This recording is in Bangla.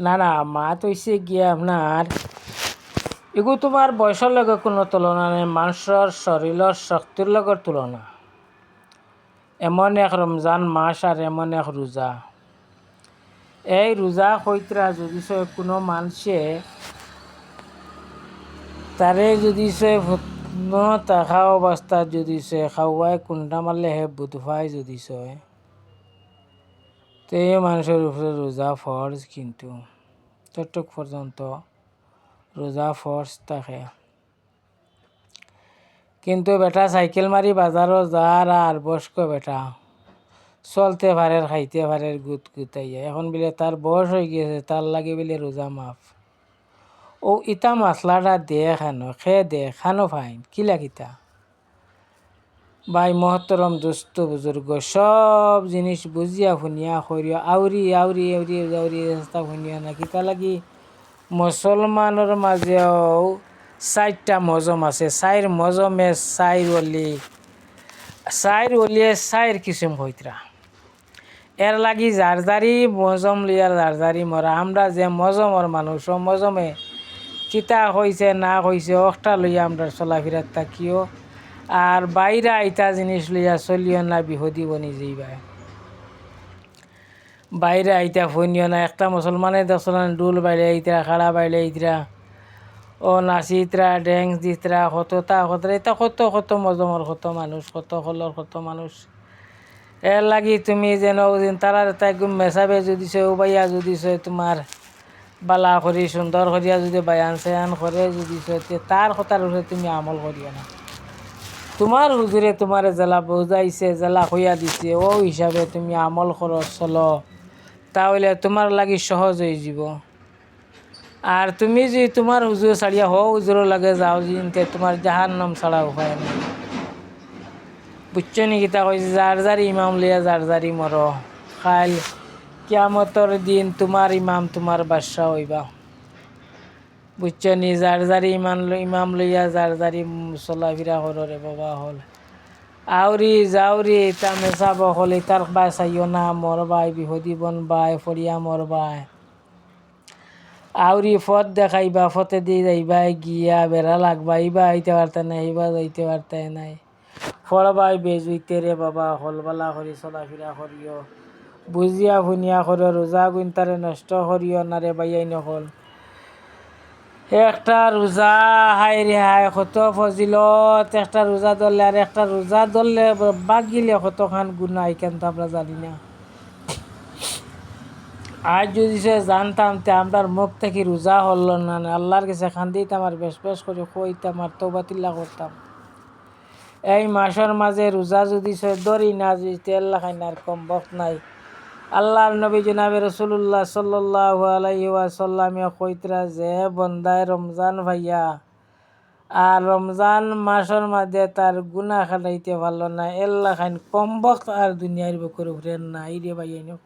না না মাত হইছে গিয়া আপনার এগু তোমার বয়সের লগে কোনো তুলনা নেই, মানুষের শরীরের শক্তির লগের তুলনা। এমন এক রমজান মাস আর এমন এক রোজা, এই রোজা কইতরা যদি কোনো মানুষে তারে যদি সে থাকা অবস্থা যদি সে খাওয়ায় কুন্ডা মারলে হে বুধভাই যদি সয় তে মানুষের উপরে রোজা ফরজ, কিন্তু ততটুক পর্যন্ত রোজা ফরজ থাকে। কিন্তু বেটা সাইকেল মারি বাজারও যার আর বয়স্ক বেটা চলতে পারে খাইতে পারে গুত গুতাইয়া, এখন বলে তার বয়স হয়ে গিয়েছে তার লাগে বলে রোজা মাফ। ও ইতা মশলাটা দে খানো খে দে খানো ফাইন কিলা কিতা ভাই মহতরম দোস্ত বুজুর্গ সব জিনিস বুঝিয়া শুনিয়া করিয়া আউরি আউরি আউরি আউরি রাস্তা শুনিয়া না কিতা লাগি মুসলমানের মাঝেও 4টা মজম আছে, 4 মজমে 4 অলিয়ে 4 কিসিম হইতরা। এর লাগি জারজারি মজম লিয়ার জারজারি মরা। আমরা যে মজমর মানুষ ও মজমে কিতা হইছে না হইছে অকটা লইয়া আমরা চলাফেরাত থাকিও, আর বাইরা ইটা জিনিস লইয়া চলিও না বিহদি বনি যাইবা। বাইরে আইতা ফইনিও না। একটা মুসলমানে দেখলাম ডুল বাইলে ইতরা খাড়া বাইলে ইতরা ও নাচিতরা ড্যান্স দিতরা কতটা কতরা এটা কত কত মজমর কত মানুষ কত হলর কত মানুষ। এর লাগি তুমি যেন তারা তাই মেসাবে যদি সে উবাইয়া যদি সে তোমার বালা করি সুন্দর করিয়া যদি বায়ান সায়ান করে যদি সে তার কথার উপরে তুমি আমল করিও না। তোমার হুজুরে তোমার জেলা বুঝাইছে জেলা হইয়া দিছে ও হিসাবে তুমি আমল করো চলো, তাহলে তোমার লাগি সহজ হয়ে যাব। আর তুমি যদি তোমার হুজুর ছাড়িয়া হুজুরের লাগে যাও জিনতে তোমার জাহান্নাম ছাড়া উপায় নেই। বুঝছো নি কিতা কইছে যার যার ইমাম লিয়া যার যারি মর, কাল কিয়ামতর দিন তোমার ইমাম তোমার বাদশা হইবা। বুঝছো নি যার যারি ইমাম লইয়া যার যারি চলাফিরা করো রে বাবা হল আউরি যাউরি তা মেচাব হলে তার বাই চাইও না মরবাই বিহদি বনবাই ফরিয়া মরবাই আউরি ফত দেখাইবা ফতে দিয়ে যাইবাই গিয়া বেড়া লাগবা ইবা আইতে পারতে নাই ইবা যাইতে পারতে নাই ফড়বাই বেজুইতে রে বাবা হলবালা করি চলাফিরা করিও বুঝিয়া শুনিয়া করো রোজা গুণ তারে নষ্ট করিও না রে বাইয়াই নকল। একটা রোজা হাই রে হাই কত ফজিলত, একটা রোজা ধরলে আর একটা রোজা ধরলে বাগিলে কতখান গুণা এখান তো আমরা জানি না। আজ যদি সে জানতাম তে আমরার মুখ থেকে রোজা হল না আল্লাহর কাছে খান্দিতাম আর বেশ বেশ করে কইতাম আর তৌবাতিল্লা করতাম। এই মাসের মাঝে রোজা যদি সে ধরি না যদি তেল লাগাই না আর কম বক্ত নাই। আল্লাহর নবী জনাবে রাসূলুল্লাহ সাল্লাল্লাহু আলাইহি ওয়াসাল্লামে কইতরা যে বন্দায় রমজান ভাইয়া আর রমজান মাসের মাঝে তার গুনাহ খাটাইতে পারল না এল্লা খান কম বক্ত আর দুনিয়ার বুকের উপরে নাই রে ভাইয়া।